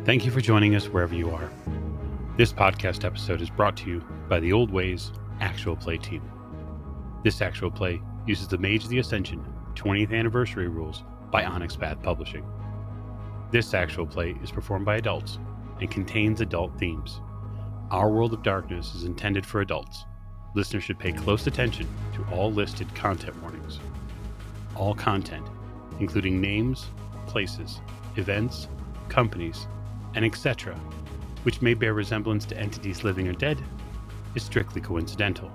Thank you for joining us wherever you are. This podcast episode is brought to you by the Old Ways Actual Play team. This actual play uses the Mage, the Ascension 20th anniversary rules by Onyx Path Publishing. This actual play is performed by adults and contains adult themes. Our World of Darkness is intended for adults. Listeners should pay close attention to all listed content warnings. All content, including names, places, events, companies, and etc., which may bear resemblance to entities living or dead, is strictly coincidental.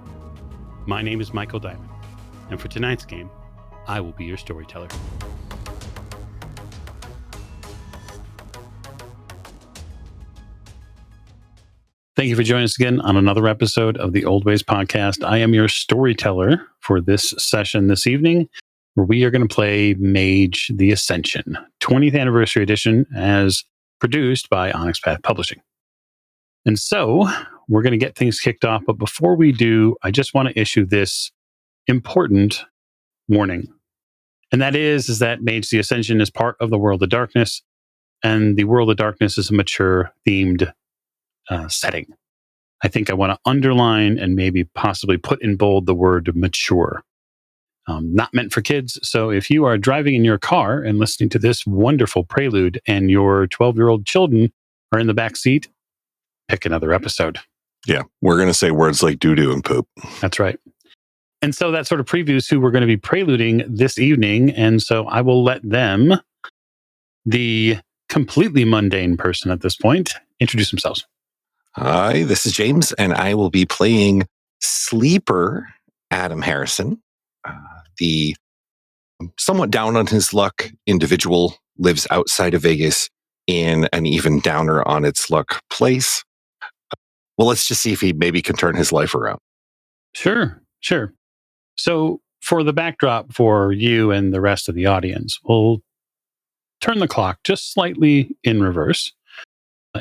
My name is Michael Diamond, and for tonight's game, I will be your storyteller. Thank you for joining us again on another episode of the Old Ways podcast. I am your storyteller for this session this evening, where we are going to play Mage, the Ascension, 20th anniversary edition, as produced by Onyx Path Publishing. And so we're going to get things kicked off. But before we do, I just want to issue this important warning. And that is that Mage, the Ascension is part of the World of Darkness. And the World of Darkness is a mature themed setting. I think I want to underline and maybe possibly put in bold the word mature. Not meant for kids. So if you are driving in your car and listening to this wonderful prelude and your 12-year-old children are in the back seat, pick another episode. Yeah, we're going to say words like doo-doo and poop. That's right. And so that sort of previews who we're going to be preluding this evening. And so I will let them, the completely mundane person at this point, introduce themselves. Hi, this is James, and I will be playing Sleeper Adam Harrison. The somewhat down on his luck individual lives outside of Vegas in an even downer on its luck place. Well, let's just see if he maybe can turn his life around. Sure. So for the backdrop for you and the rest of the audience, we'll turn the clock just slightly in reverse.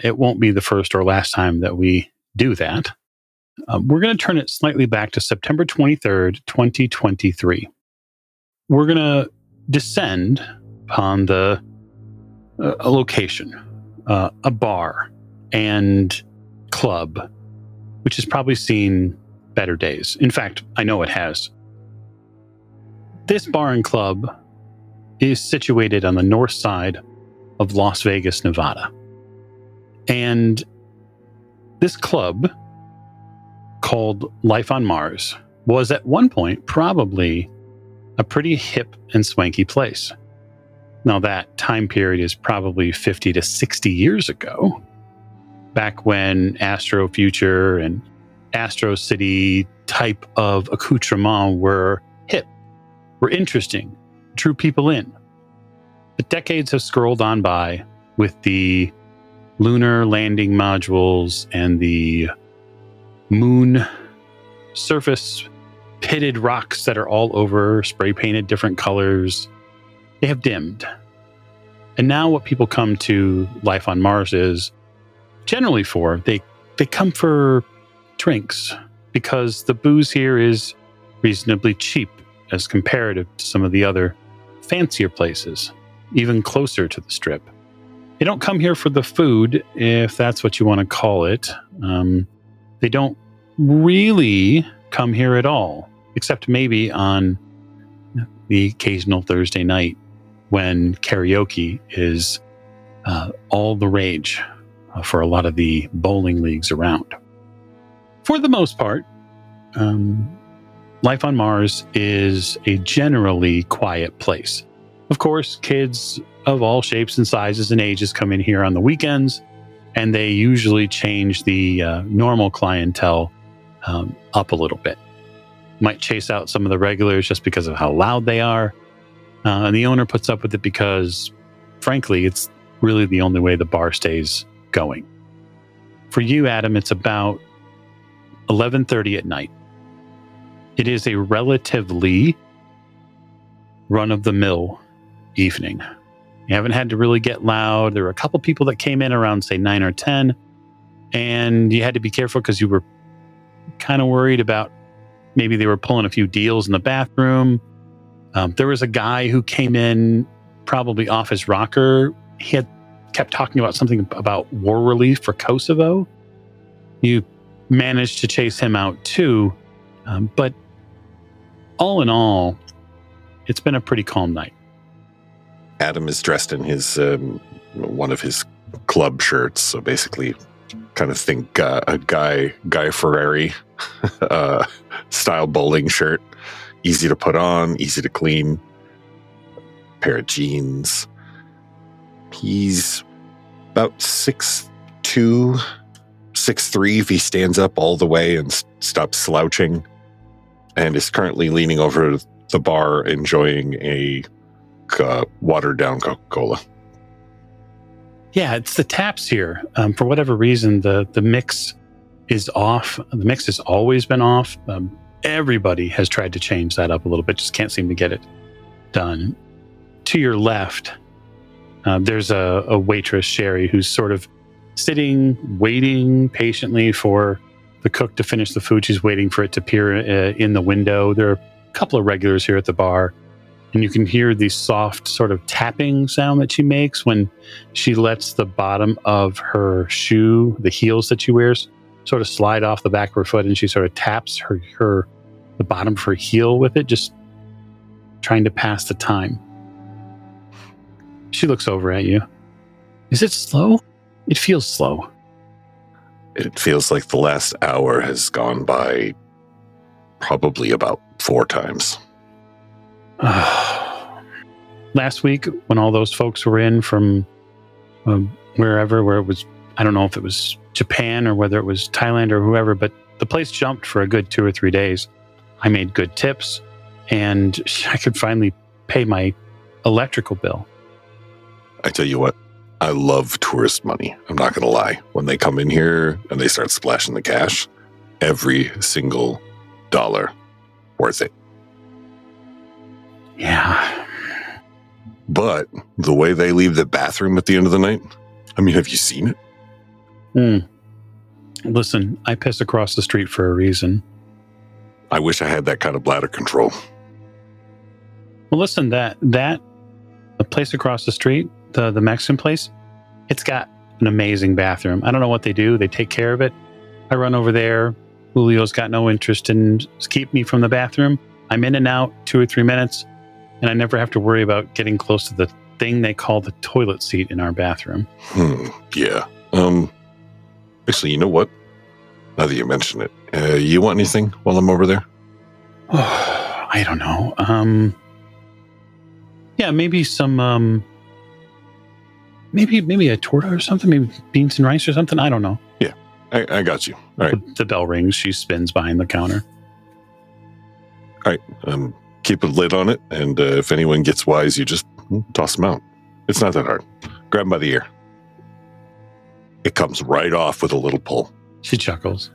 It won't be the first or last time that we do that. We're going to turn it slightly back to September 23rd, 2023. We're going to descend upon a location, a bar and club, which has probably seen better days. In fact, I know it has. This bar and club is situated on the north side of Las Vegas, Nevada. And this club, called Life on Mars, was at one point probably a pretty hip and swanky place. Now that time period is probably 50 to 60 years ago, back when Astro Future and Astro City type of accoutrement were hip, were interesting, drew people in. But decades have scrolled on by with the lunar landing modules and the moon surface pitted rocks that are all over, spray painted different colors. They have dimmed. And now what people come to Life on Mars is generally for, they come for drinks, because the booze here is reasonably cheap as comparative to some of the other fancier places, even closer to the Strip. They don't come here for the food, if that's what you want to call it. They don't really come here at all, except maybe on the occasional Thursday night when karaoke is all the rage for a lot of the bowling leagues around. For the most part, Life on Mars is a generally quiet place. Of course, kids of all shapes and sizes and ages come in here on the weekends, and they usually change the normal clientele up a little bit. Might chase out some of the regulars just because of how loud they are. And the owner puts up with it because, frankly, it's really the only way the bar stays going. For you, Adam, it's about 11:30 at night. It is a relatively run-of-the-mill evening. You haven't had to really get loud. There were a couple people that came in around, say, 9 or 10, and you had to be careful because you were kind of worried about maybe they were pulling a few deals in the bathroom. There was a guy who came in probably off his rocker. He had kept talking about something about war relief for Kosovo. You managed to chase him out too, but all in all, it's been a pretty calm night. Adam is dressed in his one of his club shirts, so basically, kind of think a Guy Ferrari style bowling shirt, easy to put on, easy to clean. Pair of jeans. He's about 6'2", 6'3" if he stands up all the way and stops slouching, and is currently leaning over the bar enjoying a watered down Coca-Cola. Yeah, it's the taps here. For whatever reason, the mix is off. The mix has always been off. Everybody has tried to change that up a little bit, just can't seem to get it done. To your left, there's a waitress, Sherry, who's sort of sitting, waiting patiently for the cook to finish the food. She's waiting for it to appear in the window. There are a couple of regulars here at the bar, and you can hear the soft sort of tapping sound that she makes when she lets the bottom of her shoe, the heels that she wears, sort of slide off the back of her foot, and she sort of taps the bottom of her heel with it, just trying to pass the time. She looks over at you. Is it slow? It feels slow. It feels like the last hour has gone by probably about 4 times. Last week, when all those folks were in from where it was, I don't know if it was Japan or whether it was Thailand or whoever, but the place jumped for a good 2 or 3 days. I made good tips, and I could finally pay my electrical bill. I tell you what, I love tourist money. I'm not going to lie. When they come in here and they start splashing the cash, every single dollar worth it. Yeah. But the way they leave the bathroom at the end of the night, I mean, have you seen it? Listen, I piss across the street for a reason. I wish I had that kind of bladder control. Well, listen, that a place across the street, the Mexican place, it's got an amazing bathroom. I don't know what they do. They take care of it. I run over there. Julio's got no interest in keep me from the bathroom. I'm in and out 2 or 3 minutes, and I never have to worry about getting close to the thing they call the toilet seat in our bathroom. Yeah. Actually, you know what? Now that you mention it, you want anything while I'm over there? Oh, I don't know. Yeah, maybe some, maybe a torta or something. Maybe beans and rice or something. I don't know. Yeah, I got you. All right. The bell rings. She spins behind the counter. All right. Keep a lid on it, and if anyone gets wise, you just toss them out. It's not that hard. Grab them by the ear. It comes right off with a little pull. She chuckles.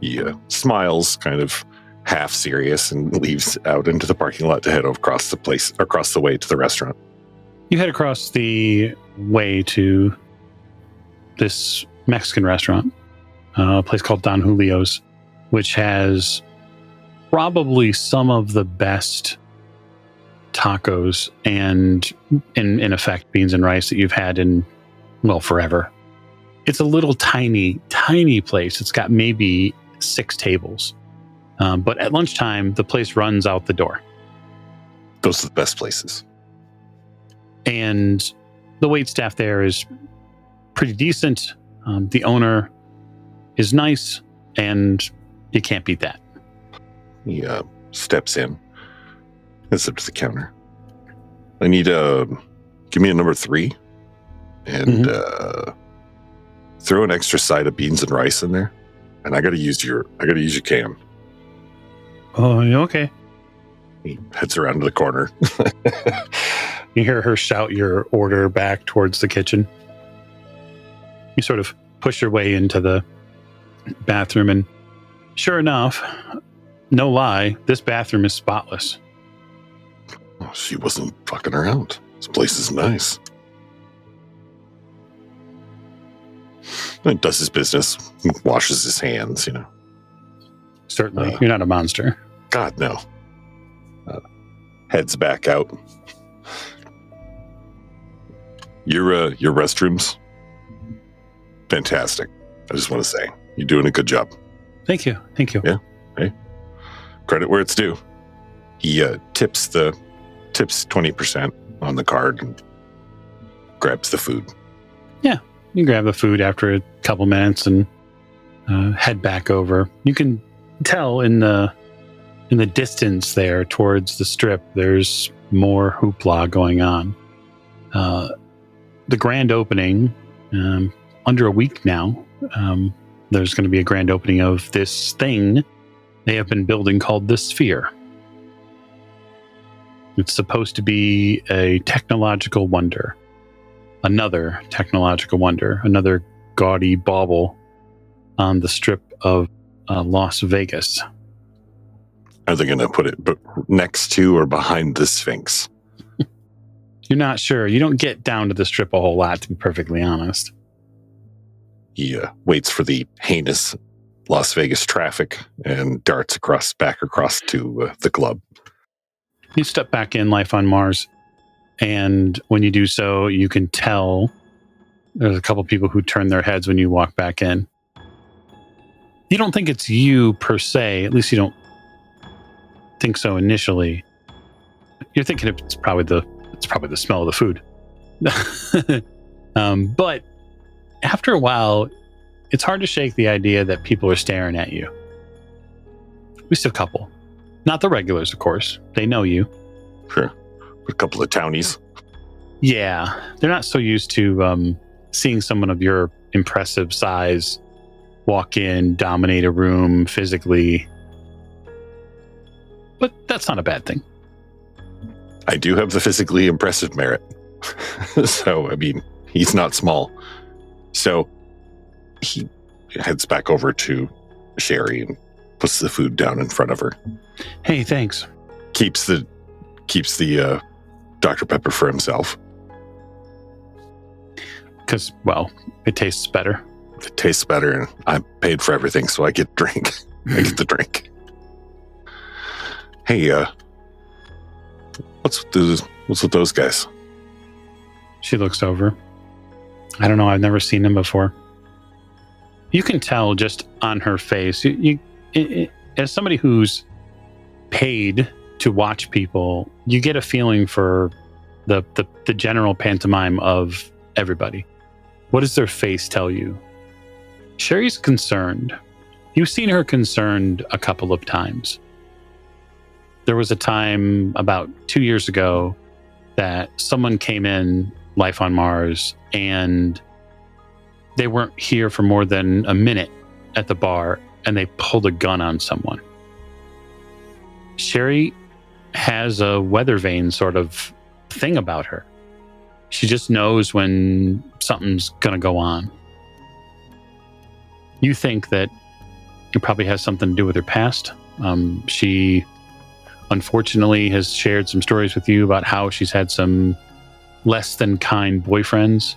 He smiles, kind of half serious, and leaves out into the parking lot to head across the way to the restaurant. You head across the way to this Mexican restaurant, a place called Don Julio's, which has probably some of the best tacos and, in effect, beans and rice that you've had in, well, forever. It's a little tiny place. It's got maybe 6 tables. But at lunchtime, the place runs out the door. Those are the best places. And the waitstaff there is pretty decent. The owner is nice, and you can't beat that. He steps in and steps to the counter. I need give me a number 3 and throw an extra side of beans and rice in there. And I gotta use your can. Oh, okay. He heads around to the corner. You hear her shout your order back towards the kitchen. You sort of push your way into the bathroom, and sure enough, no lie, this bathroom is spotless. Oh, she wasn't fucking around. This place is nice. He does his business, washes his hands, Certainly, you're not a monster. God, no. Heads back out. Your restrooms, fantastic. I just want to say, you're doing a good job. Thank you. Yeah. Hey, credit where it's due. He tips 20% on the card and grabs the food. Yeah, you grab the food after a couple minutes and head back over. You can tell in the distance there towards the strip, there's more hoopla going on. The grand opening, under a week now, there's going to be a grand opening of this thing they have been building called the Sphere. It's supposed to be a technological wonder. Another technological wonder. Another gaudy bauble on the strip of Las Vegas. Are they going to put it next to or behind the Sphinx? You're not sure. You don't get down to the strip a whole lot, to be perfectly honest. He waits for the heinous Las Vegas traffic and darts back across to the club. You step back in Life on Mars, and when you do so, you can tell there's a couple people who turn their heads when you walk back in. You don't think it's you per se, at least you don't think so initially. You're thinking it's probably the smell of the food. But after a while, it's hard to shake the idea that people are staring at you. At least a couple. Not the regulars, of course. They know you. Sure. A couple of townies. Yeah. They're not so used to seeing someone of your impressive size walk in, dominate a room physically. But that's not a bad thing. I do have the physically impressive merit. So, I mean, he's not small. So he heads back over to Sherry and puts the food down in front of her. Hey, thanks. Keeps the Dr. Pepper for himself. Because, well, it tastes better. It tastes better, and I paid for everything, so I get drink. I get the drink. Hey, what's with those guys? She looks over. I don't know. I've never seen them before. You can tell just on her face. As somebody who's paid to watch people, you get a feeling for the general pantomime of everybody. What does their face tell you? Sherry's concerned. You've seen her concerned a couple of times. There was a time about 2 years ago that someone came in Life on Mars and they weren't here for more than a minute at the bar and they pulled a gun on someone. Sherry has a weather vane sort of thing about her. She just knows when something's going to go on. You think that it probably has something to do with her past. She unfortunately has shared some stories with you about how she's had some less than kind boyfriends.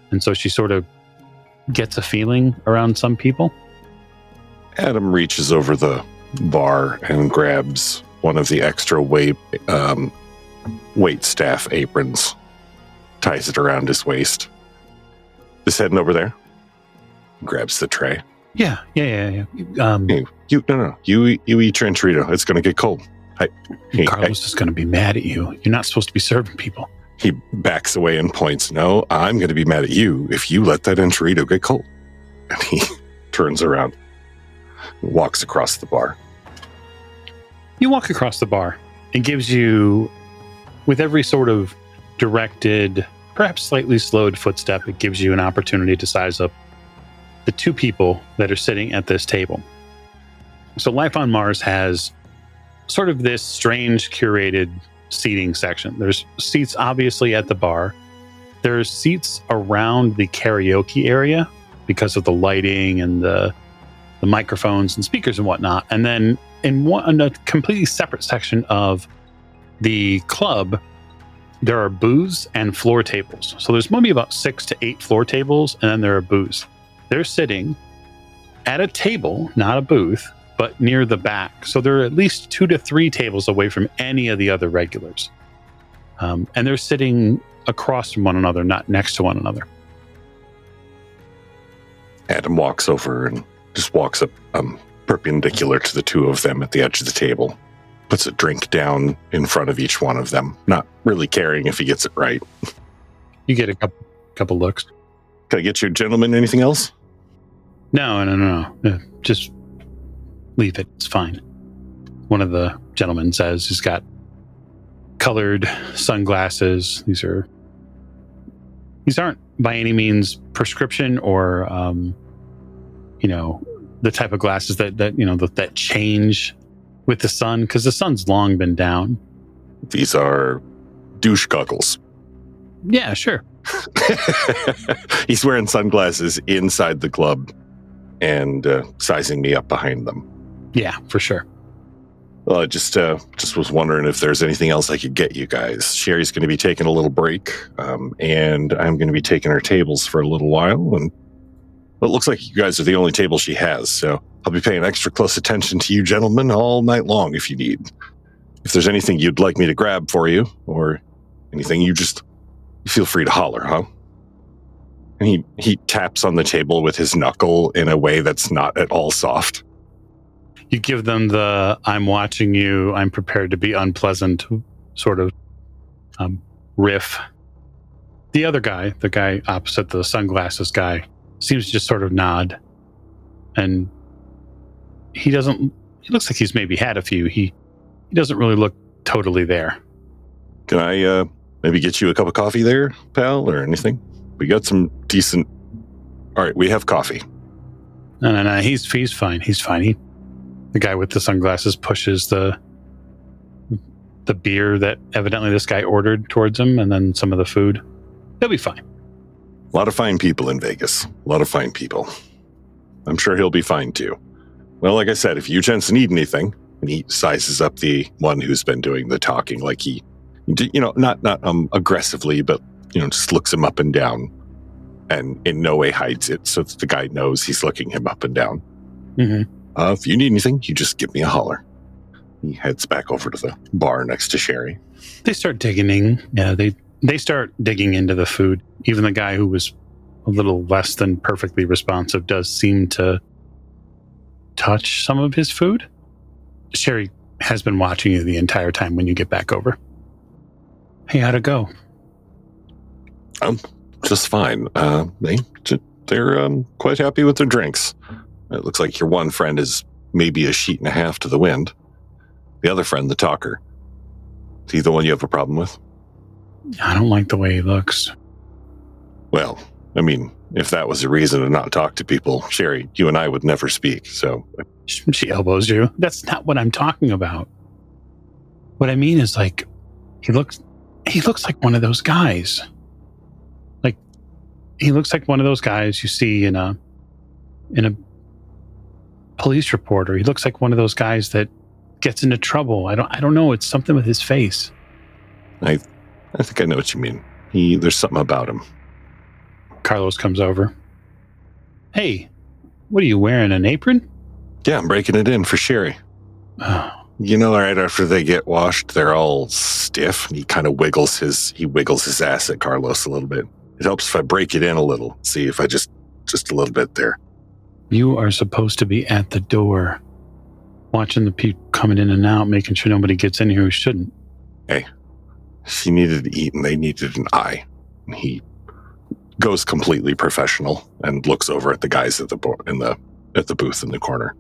And so she sort of gets a feeling around some people. Adam reaches over the bar and grabs one of the extra wait staff aprons, ties it around his waist. Just heading over there. Grabs the tray. Yeah. You eat your enchilada. It's going to get cold. Carlos is going to be mad at you. You're not supposed to be serving people. He backs away and points. No, I'm going to be mad at you if you let that enchilada get cold. And he turns around and walks across the bar. You walk across the bar. It gives you, with every sort of directed, perhaps slightly slowed footstep, it gives you an opportunity to size up the two people that are sitting at this table. So Life on Mars has sort of this strange curated seating section. There's seats obviously at the bar. There's seats around the karaoke area because of the lighting and the microphones and speakers and whatnot. And then in a completely separate section of the club, there are booths and floor tables. So there's maybe about 6 to 8 floor tables, and then there are booths. They're sitting at a table, not a booth, but near the back. So they're at least 2 to 3 tables away from any of the other regulars. And they're sitting across from one another, not next to one another. Adam walks over and just walks up perpendicular to the two of them at the edge of the table. Puts a drink down in front of each one of them, not really caring if he gets it right. You get a couple looks. Can I get you, gentlemen, anything else? No. Just leave it. It's fine. One of the gentlemen says he's got colored sunglasses. These aren't by any means prescription or, the type of glasses that change with the sun, because the sun's long been down. These are douche goggles. Yeah, sure. He's wearing sunglasses inside the club and sizing me up behind them. Yeah, for sure. Well, I just was wondering if there's anything else I could get you guys. Sherry's going to be taking a little break, and I'm going to be taking her tables for a little while. And it looks like you guys are the only table she has, so I'll be paying extra close attention to you gentlemen all night long if you need. If there's anything you'd like me to grab for you, or anything, you feel free to holler, huh? And he taps on the table with his knuckle in a way that's not at all soft. You give them the "I'm watching you, I'm prepared to be unpleasant" sort of riff. The other guy, the guy opposite the sunglasses guy, seems to just sort of nod. And he looks like he's maybe had a few. He doesn't really look totally there. Can I maybe get you a cup of coffee there, pal, or anything? We got some decent... All right, we have coffee. No, he's fine. He's fine. The guy with the sunglasses pushes the beer that evidently this guy ordered towards him, and then some of the food. He'll be fine. A lot of fine people in Vegas. A lot of fine people. I'm sure he'll be fine too. Well, like I said, if you gents need anything, and he sizes up the one who's been doing the talking, like he, not aggressively, but just looks him up and down, and in no way hides it, so that the guy knows he's looking him up and down. Mm-hmm. If you need anything, you just give me a holler. He heads back over to the bar next to Sherry. They start digging in. Yeah, they start digging into the food. Even the guy who was a little less than perfectly responsive does seem to touch some of his food. Sherry has been watching you the entire time when you get back over. Hey, how'd it go? Just fine. They're quite happy with their drinks. It looks like your one friend is maybe a sheet and a half to the wind. The other friend, the talker, is he the one you have a problem with? I don't like the way he looks. Well, I mean, if that was a reason to not talk to people, Sherry, you and I would never speak, so... She elbows you. That's not what I'm talking about. What I mean is, like, he looks like one of those guys. Like, he looks like one of those guys you see in a police report, or he looks like one of those guys that gets into trouble. I don't know. It's something with his face. I think I know what you mean. There's something about him. Carlos comes over. Hey, what are you wearing, an apron? Yeah, I'm breaking it in for Sherry. Oh. Right after they get washed, they're all stiff, and he kind of wiggles his ass at Carlos a little bit. It helps if I break it in a little. See if I just a little bit there. You are supposed to be at the door, watching the people coming in and out, making sure nobody gets in here who shouldn't. Hey, she needed to eat, and they needed an eye. And he goes completely professional and looks over at the guys at the booth in the corner.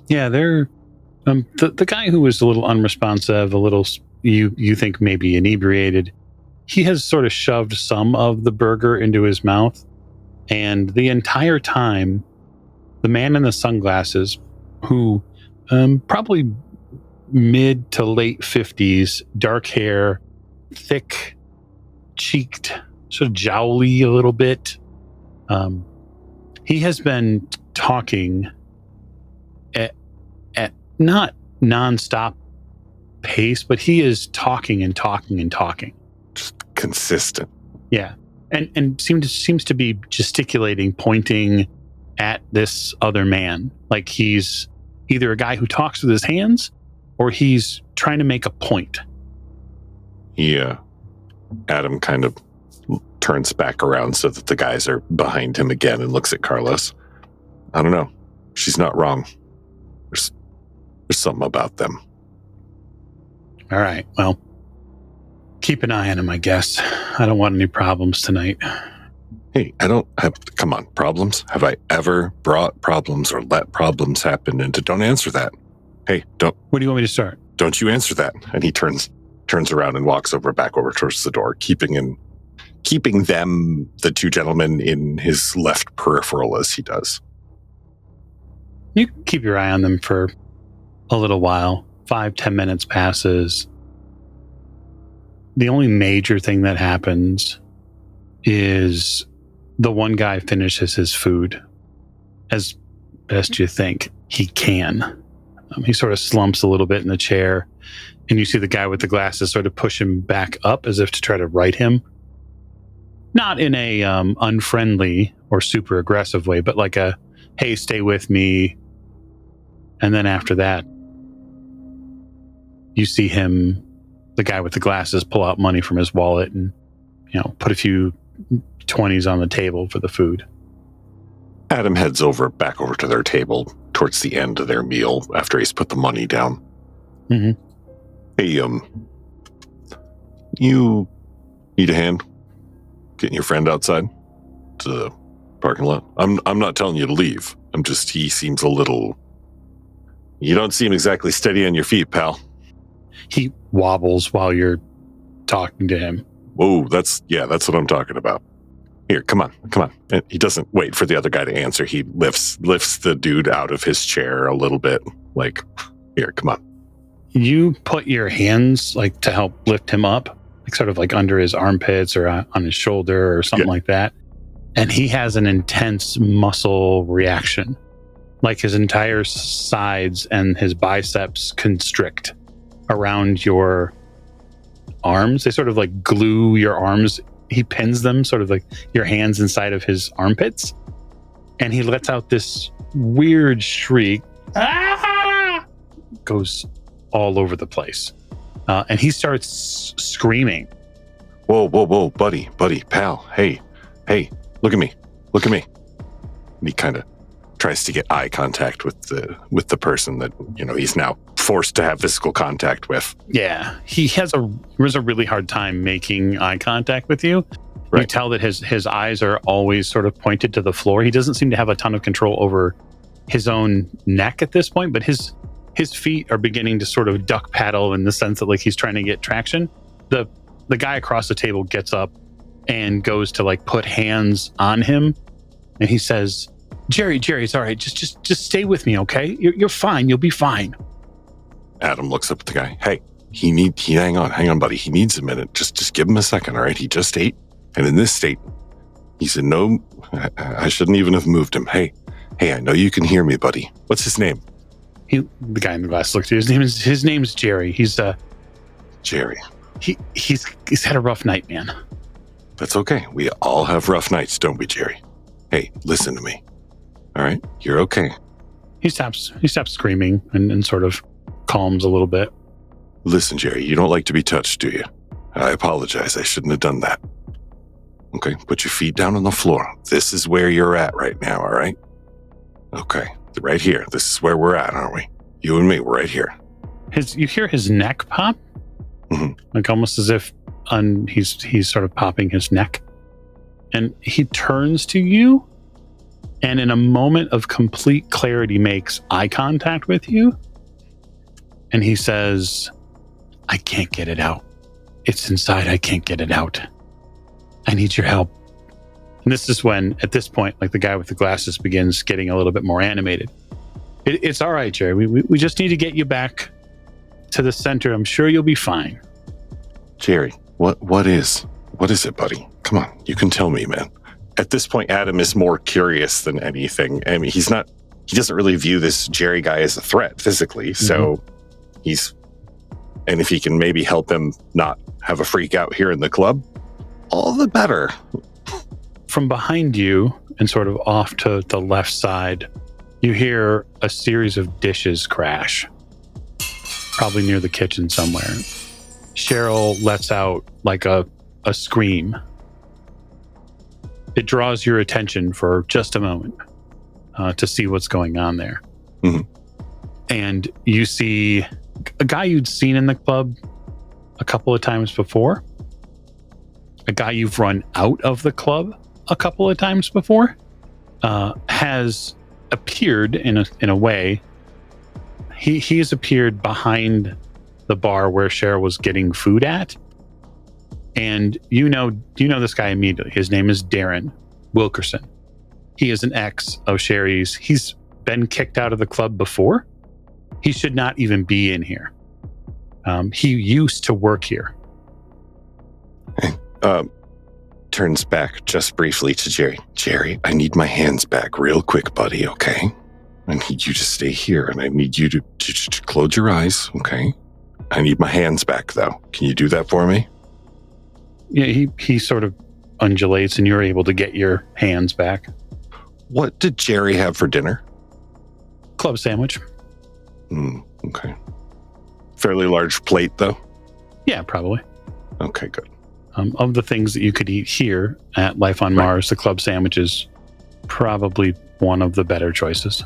Yeah, they're the guy who was a little unresponsive, a little you think maybe inebriated. He has sort of shoved some of the burger into his mouth, and the entire time, the man in the sunglasses, who probably mid to late 50s, dark hair, thick cheeked, sort of jowly a little bit. He has been talking at not nonstop pace, but he is talking and talking and talking. Just consistent. Yeah. And seems to be gesticulating, pointing at this other man. Like he's either a guy who talks with his hands or he's trying to make a point. Yeah. Adam kind of turns back around so that the guys are behind him again and looks at Carlos. I don't know. She's not wrong. There's something about them. All right. Well, keep an eye on him, I guess. I don't want any problems tonight. Hey, I don't have... Come on, problems? Have I ever brought problems or let problems happen into... Don't answer that. Hey, don't... What do you want me to start? Don't you answer that. And he turns around and walks back over towards the door, keeping them, the two gentlemen, in his left peripheral as he does. You keep your eye on them for a little while. 5-10 minutes passes. The only major thing that happens is the one guy finishes his food as best you think he can. He sort of slumps a little bit in the chair, and you see the guy with the glasses sort of push him back up as if to try to right him. Not in a unfriendly or super aggressive way, but like a, hey, stay with me. And then after that, you see him, the guy with the glasses, pull out money from his wallet and, put a few 20s on the table for the food. Adam heads back over to their table towards the end of their meal after he's put the money down. Mm-hmm. Hey, you need a hand getting your friend outside to the parking lot? I'm not telling you to leave. He seems a little... You don't seem exactly steady on your feet, pal. He wobbles while you're talking to him. Whoa, that's what I'm talking about. Here, come on. And he doesn't wait for the other guy to answer. He lifts the dude out of his chair a little bit. Like, here, come on. You put your hands to help lift him up, sort of under his armpits or on his shoulder or something like that. And he has an intense muscle reaction. His entire sides and his biceps constrict around your arms. They sort of glue your arms. He pins them, sort of your hands inside of his armpits. And he lets out this weird shriek. Ah! Goes all over the place. And he starts screaming. Whoa, buddy, pal. Hey, look at me. And he kind of tries to get eye contact with the person that, he's now forced to have physical contact with. Yeah, he has a really hard time making eye contact with you. Right. You tell that his eyes are always sort of pointed to the floor. He doesn't seem to have a ton of control over his own neck at this point, but his feet are beginning to sort of duck paddle in the sense that he's trying to get traction. The guy across the table gets up and goes to put hands on him, and he says, Jerry, it's all right. Just stay with me, okay? You're fine. You'll be fine. Adam looks up at the guy. Hey, hang on, buddy. He needs a minute. Just give him a second, all right? He just ate, and in this state, he said, no, I shouldn't even have moved him. Hey, I know you can hear me, buddy. What's his name? The guy in the glass looked at you. His name's Jerry. He's Jerry. He's had a rough night, man. That's okay. We all have rough nights, don't we, Jerry? Hey, listen to me. All right, you're okay. He stops screaming and sort of calms a little bit. Listen, Jerry, you don't like to be touched, do you? I apologize. I shouldn't have done that. Okay, put your feet down on the floor. This is where you're at right now, all right? Okay, right here. This is where we're at, aren't we? You and me, we're right here. You hear his neck pop? Mm-hmm. Almost as if he's sort of popping his neck. And he turns to you, and in a moment of complete clarity makes eye contact with you. And he says, I can't get it out. It's inside. I can't get it out. I need your help. And this is when, at this point, the guy with the glasses begins getting a little bit more animated. It's all right, Jerry. We just need to get you back to the center. I'm sure you'll be fine. Jerry, what is it, buddy? Come on, you can tell me, man. At this point, Adam is more curious than anything. I mean, he doesn't really view this Jerry guy as a threat physically. Mm-hmm. So and if he can maybe help him not have a freak out here in the club, all the better. From behind you and sort of off to the left side, you hear a series of dishes crash, probably near the kitchen somewhere. Cheryl lets out a a scream. It draws your attention for just a moment to see what's going on there. Mhm. And you see a guy you'd seen in the club a couple of times before, a guy you've run out of the club a couple of times before, has appeared in a way. He's appeared behind the bar where Cheryl was getting food at. And you know this guy immediately. His name is Darren Wilkerson. He is an ex of Sherry's. He's been kicked out of the club before. He should not even be in here. He used to work here. Turns back just briefly to Jerry. Jerry, I need my hands back real quick, buddy, okay? I need you to stay here, and I need you to close your eyes, okay? I need my hands back, though. Can you do that for me? Yeah, he sort of undulates, and you're able to get your hands back. What did Jerry have for dinner? Club sandwich. Okay. Fairly large plate, though? Yeah, probably. Okay, good. Of the things that you could eat here at Life on Mars, the club sandwich is probably one of the better choices.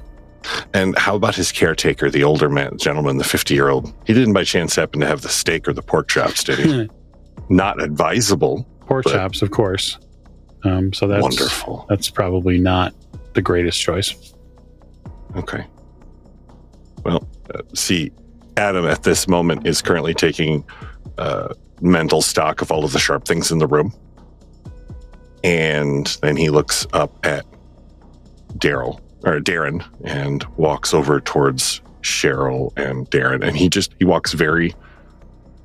And how about his caretaker, the older gentleman, the 50-year-old? He didn't by chance happen to have the steak or the pork chops, did he? Not advisable. Pork chops, of course. So that's wonderful. That's probably not the greatest choice. Okay. Well, see, Adam at this moment is currently taking mental stock of all of the sharp things in the room. And then he looks up at Darren and walks over towards Cheryl and Darren. And he walks very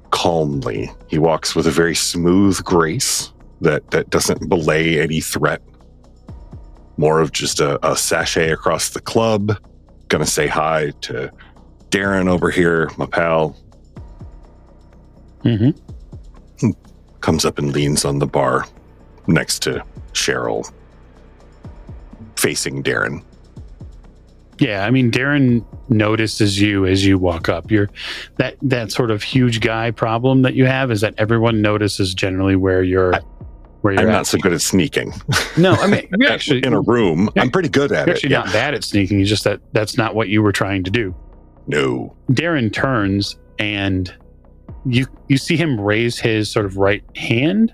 calmly. He walks with a very smooth grace that doesn't belay any threat. More of just a sachet across the club. Gonna say hi to Darren over here, my pal. Mm-hmm. Comes up and leans on the bar next to Cheryl, facing Darren. Yeah, I mean, Darren notices you as you walk up. You're that sort of huge guy problem that you have is that everyone notices generally where you're. I'm not so good at sneaking. No, I mean, you're actually in a room. I'm pretty good at it. You're actually not bad at sneaking. It's just that's not what you were trying to do. No. Darren turns and you see him raise his sort of right hand,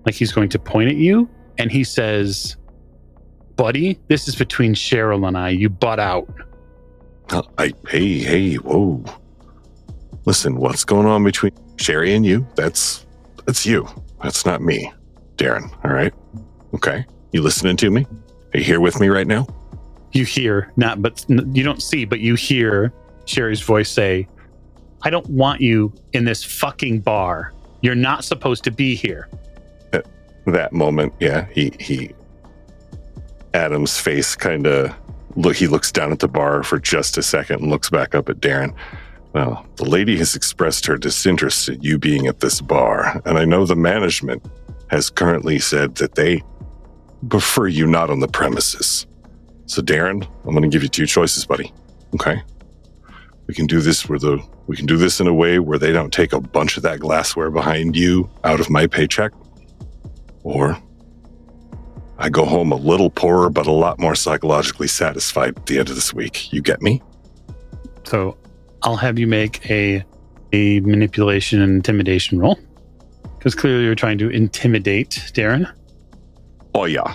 like he's going to point at you, and he says, "Buddy, this is between Cheryl and I. You butt out." Hey, whoa. Listen, what's going on between Sherry and you? That's you. That's not me, Darren. All right? Okay. You listening to me? Are you here with me right now? You hear, you don't see, but you hear Sherry's voice say, "I don't want you in this fucking bar. You're not supposed to be here." At that moment, yeah, he Adam's face he looks down at the bar for just a second and looks back up at Darren. Well, the lady has expressed her disinterest in you being at this bar, and I know the management has currently said that they prefer you not on the premises. So Darren, I'm going to give you two choices, buddy. Okay? We can do this in a way where they don't take a bunch of that glassware behind you out of my paycheck. Or I go home a little poorer, but a lot more psychologically satisfied at the end of this week. You get me? So I'll have you make a manipulation and intimidation roll. Because clearly you're trying to intimidate Darren. Oh, yeah.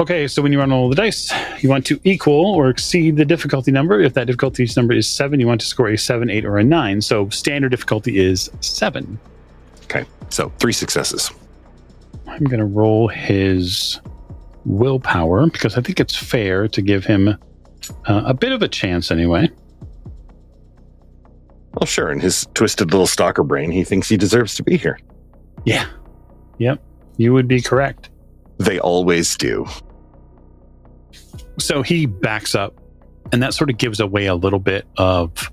Okay, so when you run all the dice, you want to equal or exceed the difficulty number. If that difficulty number is 7, you want to score a 7, 8, or a 9. So standard difficulty is 7. Okay, so 3 successes. I'm going to roll his willpower because I think it's fair to give him a bit of a chance anyway. Well, sure. In his twisted little stalker brain, he thinks he deserves to be here. Yeah. Yep. You would be correct. They always do. So he backs up, and that sort of gives away a little bit of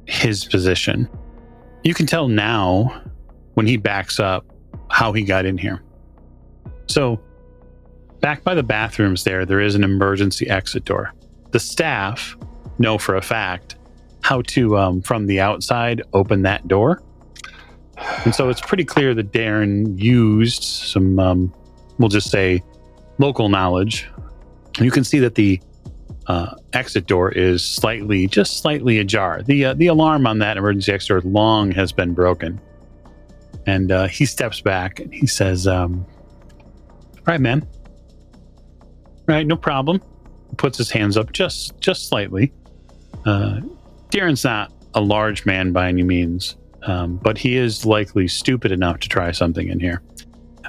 his position. You can tell now when he backs up how he got in here. So back by the bathrooms there is an emergency exit door. The staff know for a fact how to, from the outside, open that door. And so it's pretty clear that Darren used some, we'll just say, local knowledge. You can see that the exit door is just slightly ajar. The alarm on that emergency exit door long has been broken. And he steps back and he says, all right, man. All right, no problem. Puts his hands up just slightly. Darren's not a large man by any means, but he is likely stupid enough to try something in here,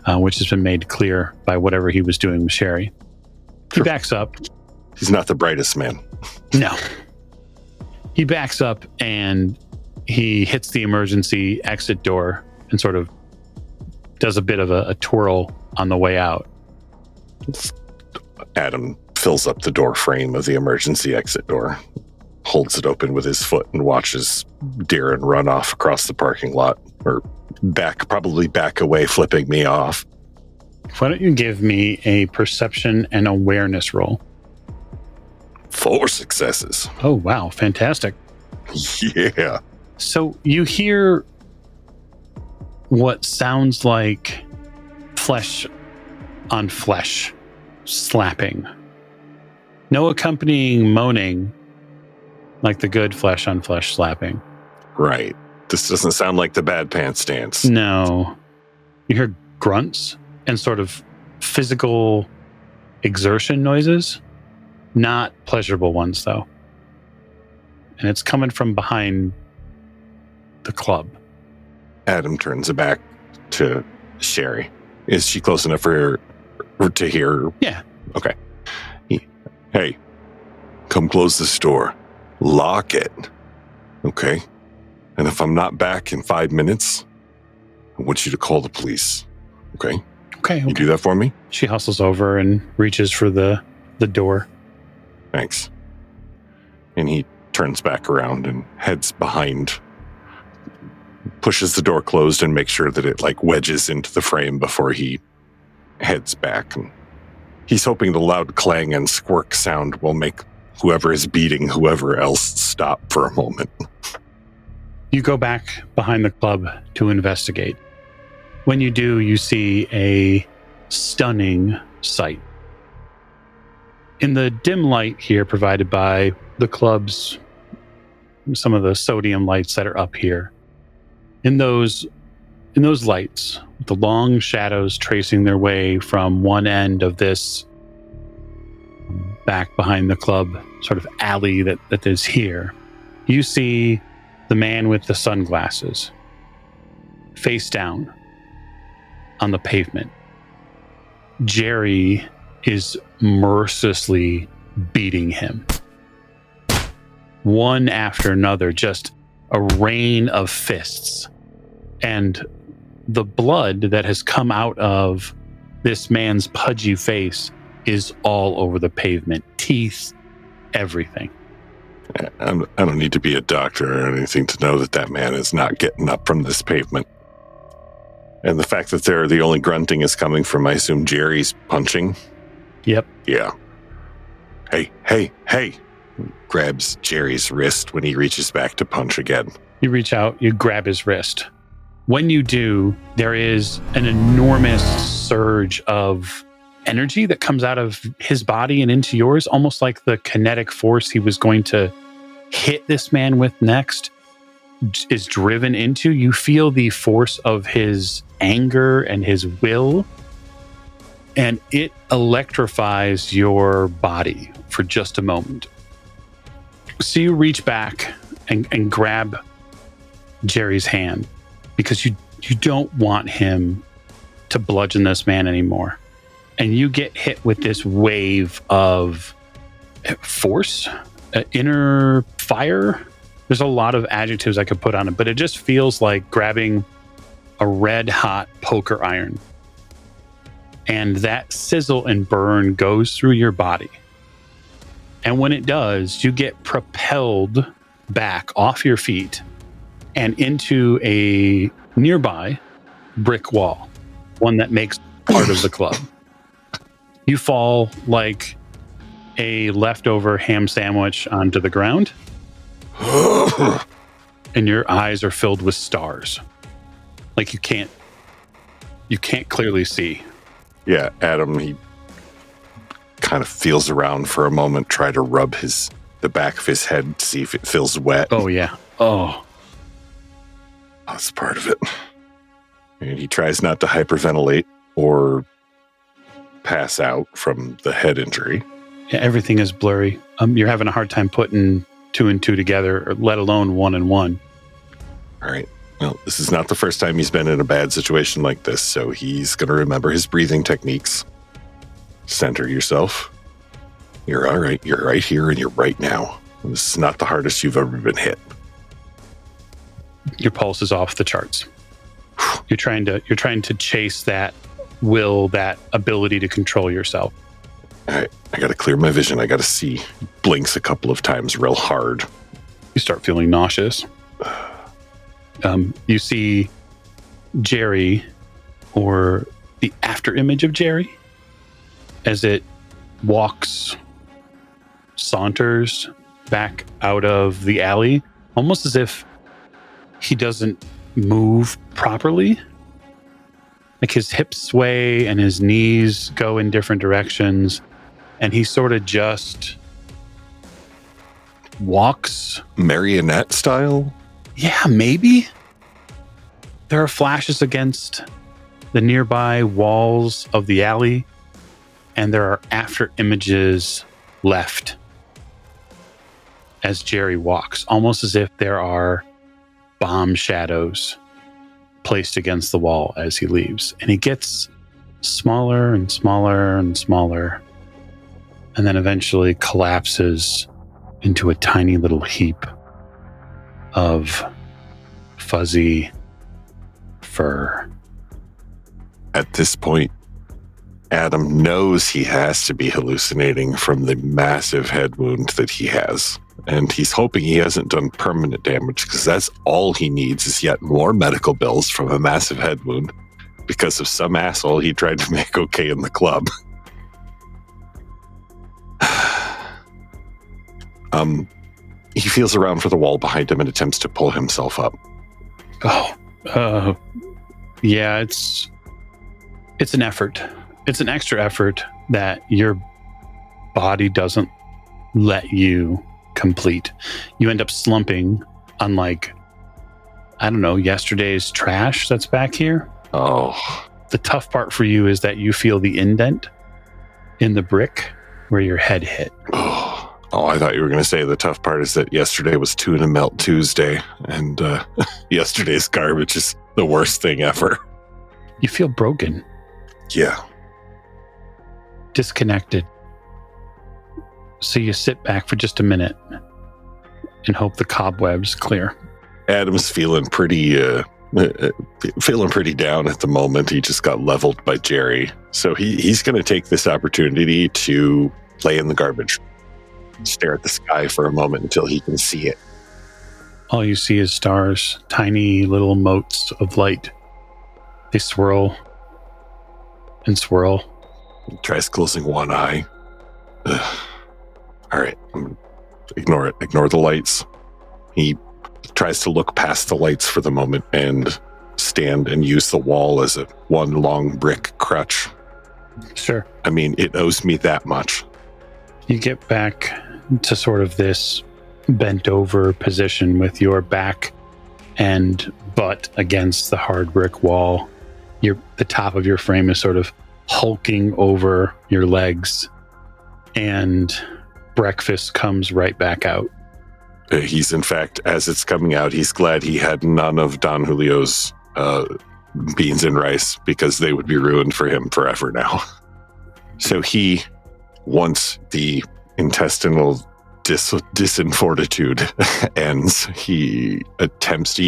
which has been made clear by whatever he was doing with Sherry. He backs up. He's not the brightest man. No. He backs up and he hits the emergency exit door and sort of does a bit of a twirl on the way out. Adam fills up the door frame of the emergency exit door, holds it open with his foot, and watches Darren run off across the parking lot, or probably back away, flipping me off. Why don't you give me a perception and awareness roll? 4 successes. Oh, wow. Fantastic. Yeah. So you hear what sounds like flesh on flesh slapping. No accompanying moaning like the good flesh on flesh slapping. Right. This doesn't sound like the bad pants dance. No. You hear grunts and sort of physical exertion noises. Not pleasurable ones, though. And it's coming from behind the club. Adam turns back to Sherry. Is she close enough for her to hear? Yeah. Okay. Hey, come close this door. Lock it. Okay. And if I'm not back in 5 minutes, I want you to call the police. Okay? Okay. You do that for me? She hustles over and reaches for the door. Thanks. And he turns back around and heads behind, pushes the door closed and makes sure that it wedges into the frame before he heads back. And he's hoping the loud clang and squirk sound will make whoever is beating whoever else stop for a moment. You go back behind the club to investigate. When you do, you see a stunning sight. In the dim light here provided by the club's, some of the sodium lights that are up here, in those lights, the long shadows tracing their way from one end of this back behind the club sort of alley that is here, you see the man with the sunglasses face down on the pavement. Jerry is mercilessly beating him. One after another, just a rain of fists. And the blood that has come out of this man's pudgy face is all over the pavement. Teeth, everything. I don't need to be a doctor or anything to know that man is not getting up from this pavement. And the fact that the only grunting is coming from, I assume, Jerry's punching. Yep. Yeah. Hey. Grabs Jerry's wrist when he reaches back to punch again. You reach out, you grab his wrist. When you do, there is an enormous surge of energy that comes out of his body and into yours, almost like the kinetic force he was going to hit this man with next is driven into. You feel the force of his anger and his will, and it electrifies your body for just a moment. So you reach back and grab Jerry's hand because you don't want him to bludgeon this man anymore. And you get hit with this wave of force, inner fire. There's a lot of adjectives I could put on it, but it just feels like grabbing a red hot poker iron. And that sizzle and burn goes through your body. And when it does, you get propelled back off your feet and into a nearby brick wall, one that makes part of the club. You fall like a leftover ham sandwich onto the ground, and your eyes are filled with stars. Like you can't clearly see. Yeah, Adam, he kind of feels around for a moment, try to rub the back of his head, see if it feels wet. Oh, yeah. Oh. That's part of it. And he tries not to hyperventilate or pass out from the head injury. Yeah, everything is blurry. You're having a hard time putting 2 and 2 together, let alone 1 and 1. All right. Well, this is not the first time he's been in a bad situation like this, so he's going to remember his breathing techniques. Center yourself. You're all right. You're right here and you're right now. This is not the hardest you've ever been hit. Your pulse is off the charts. You're trying to chase that will, that ability to control yourself. All right. I got to clear my vision. I got to see. He blinks a couple of times real hard. You start feeling nauseous. You see Jerry, or the after image of Jerry, as it saunters back out of the alley, almost as if he doesn't move properly. Like his hips sway and his knees go in different directions, and he sort of just walks. Marionette style? Yeah, maybe. There are flashes against the nearby walls of the alley, and there are after images left as Jerry walks, almost as if there are bomb shadows placed against the wall as he leaves. And he gets smaller and smaller and smaller, and then eventually collapses into a tiny little heap of fuzzy fur. At this point, Adam knows he has to be hallucinating from the massive head wound that he has. And he's hoping he hasn't done permanent damage, because that's all he needs is yet more medical bills from a massive head wound because of some asshole he tried to make okay in the club. He feels around for the wall behind him and attempts to pull himself up. Yeah, it's an effort. It's an extra effort that your body doesn't let you complete. You end up slumping, unlike, I don't know, yesterday's trash that's back here. Oh. The tough part for you is that you feel the indent in the brick where your head hit. Oh, I thought you were going to say the tough part is that yesterday was Tuna Melt Tuesday, and yesterday's garbage is the worst thing ever. You feel broken. Yeah. Disconnected. So you sit back for just a minute and hope the cobwebs clear. Adam's feeling pretty down at the moment. He just got leveled by Jerry. So he's going to take this opportunity to play in the garbage. Stare at the sky for a moment until he can see it. All you see is stars, tiny little motes of light. They swirl and swirl. He tries closing one eye. All right, ignore it. Ignore the lights. He tries to look past the lights for the moment and stand and use the wall as one long brick crutch. Sure. I mean, it owes me that much. You get back to sort of this bent over position with your back and butt against the hard brick wall. The top of your frame is sort of hulking over your legs, and breakfast comes right back out. He's, in fact, as it's coming out, he's glad he had none of Don Julio's beans and rice, because they would be ruined for him forever now. So once the intestinal disinfortitude ends, he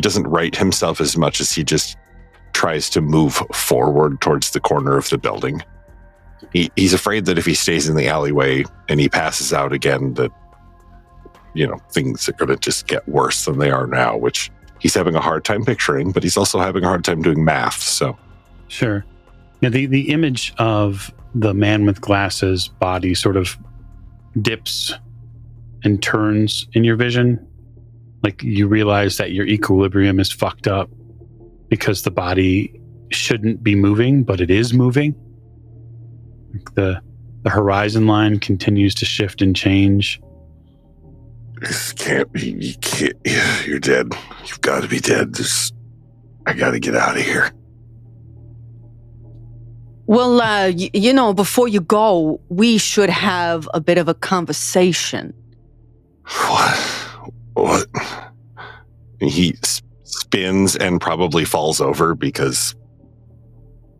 doesn't right himself as much as he just tries to move forward towards the corner of the building. He's afraid that if he stays in the alleyway and he passes out again, that, things are going to just get worse than they are now, which he's having a hard time picturing, but he's also having a hard time doing math, so. Sure. Yeah, the image of the man with glasses body sort of dips and turns in your vision. Like you realize that your equilibrium is fucked up because the body shouldn't be moving, but it is moving. The horizon line continues to shift and change. This can't be. You can't. You're dead. You've got to be dead. I got to get out of here. Well, before you go, we should have a bit of a conversation. What? He spins and probably falls over because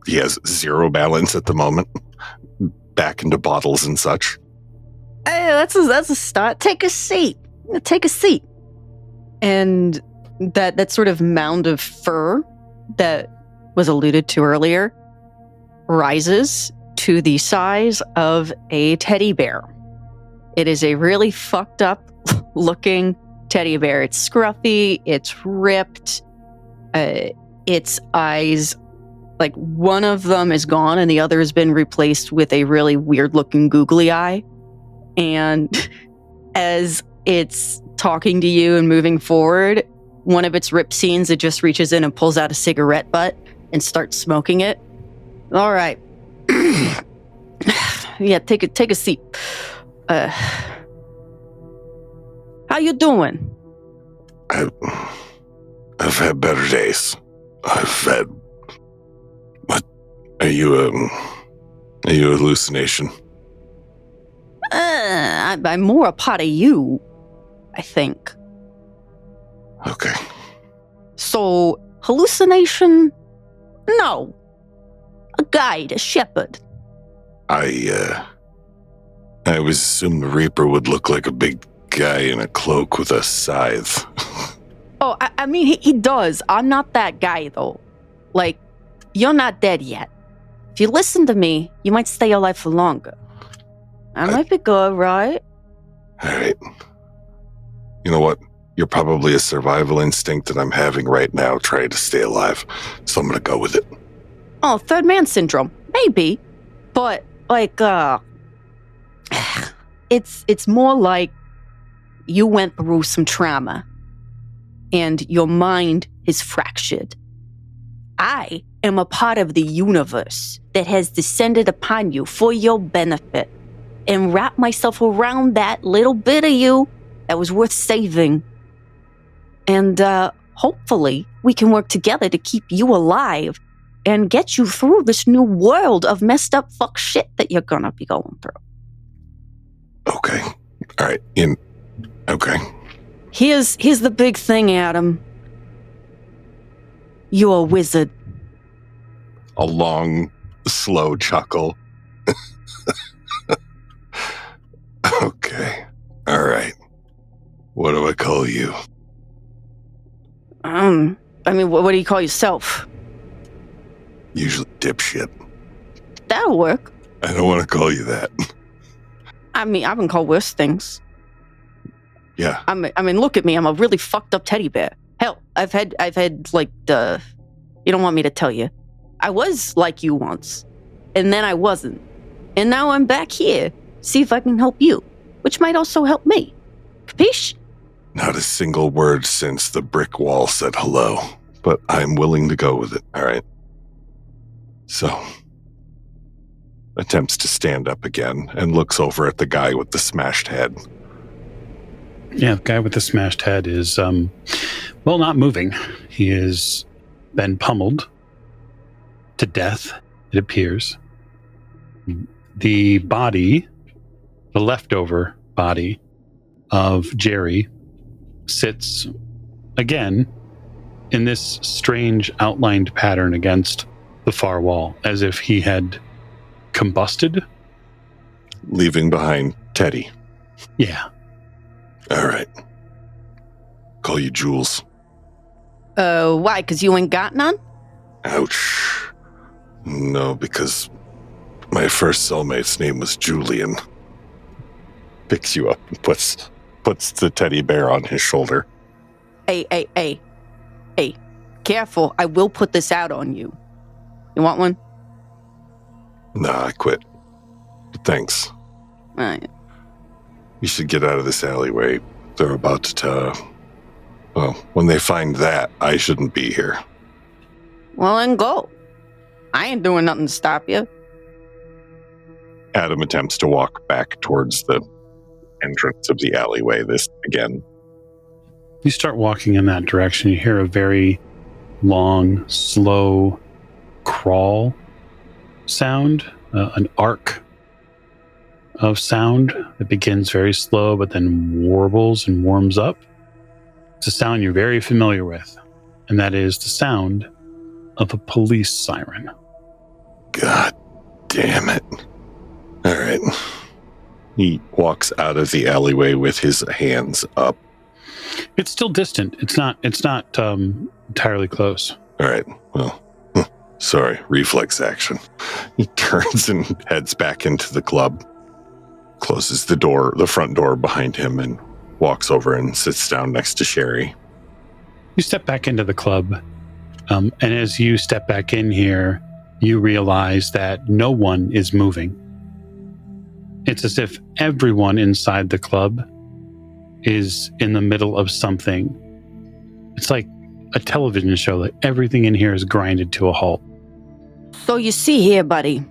he has zero balance at the moment. Back into bottles and such. Hey, that's a start. Take a seat. Take a seat. And that sort of mound of fur that was alluded to earlier rises to the size of a teddy bear. It is a really fucked up looking teddy bear. It's scruffy, it's ripped, its eyes, like one of them is gone and the other has been replaced with a really weird looking googly eye. And as it's talking to you and moving forward, one of its rip scenes, it just reaches in and pulls out a cigarette butt and starts smoking it. All right. Yeah, take a seat. How you doing? I've had better days. What? Are you a hallucination? I'm more a part of you, I think. Okay. So, hallucination? No. A guide, a shepherd. I always assumed the Reaper would look like a big guy in a cloak with a scythe. Oh, I mean, he does. I'm not that guy, though. Like, you're not dead yet. If you listen to me, you might stay alive for longer. That might be good, right? All right. You know what? You're probably a survival instinct that I'm having right now trying to stay alive. So I'm going to go with it. Oh, third man syndrome. Maybe. But, like, it's more like you went through some trauma and your mind is fractured. I am a part of the universe that has descended upon you for your benefit and wrapped myself around that little bit of you that was worth saving. And hopefully we can work together to keep you alive and get you through this new world of messed up fuck shit that you're gonna be going through. Okay. All right. Okay. Here's the big thing, Adam. You're a wizard. A long, slow chuckle. Okay. All right. What do I call you? I mean, what do you call yourself? Usually dipshit. That'll work. I don't want to call you that. I mean, I've been called worse things. Yeah. I mean, look at me. I'm a really fucked up teddy bear. Hell, I've had like you don't want me to tell you. I was like you once, and then I wasn't. And now I'm back here. See if I can help you, which might also help me. Capiche? Not a single word since the brick wall said hello, but I'm willing to go with it. All right. So, Attempts to stand up again and looks over at the guy with the smashed head. Yeah, the guy with the smashed head is, not moving. He has been pummeled to death, it appears. The body, the leftover body of Jerry, sits again in this strange outlined pattern against the far wall, as if he had combusted. Leaving behind Teddy. Yeah. all right. Call you Jules. Why? Because you ain't got none? Ouch. No, because my first cellmate's name was Julian. Picks you up and puts the teddy bear on his shoulder. Hey. Careful. I will put this out on you. You want one? Nah, I quit. Thanks. Alright. You should get out of this alleyway. They're about to, when they find that, I shouldn't be here. Well, then go. I ain't doing nothing to stop you. Adam attempts to walk back towards the entrance of the alleyway. This again. You start walking in that direction. You hear a very long, slow crawl sound, an arc of sound that begins very slow but then warbles and warms up. It's a sound you're very familiar with, and that is the sound of a police siren. God damn it. All right. He walks out of the alleyway with his hands up. It's still distant. It's not entirely close. All right. Well, sorry. Reflex action. He turns and heads back into the club, closes the front door behind him, and walks over and sits down next to Sherry. You step back into the club, and as you step back in here, you realize that no one is moving. It's as if everyone inside the club is in the middle of something. It's like a television show. Like everything in here is grinded to a halt. So you see here, buddy.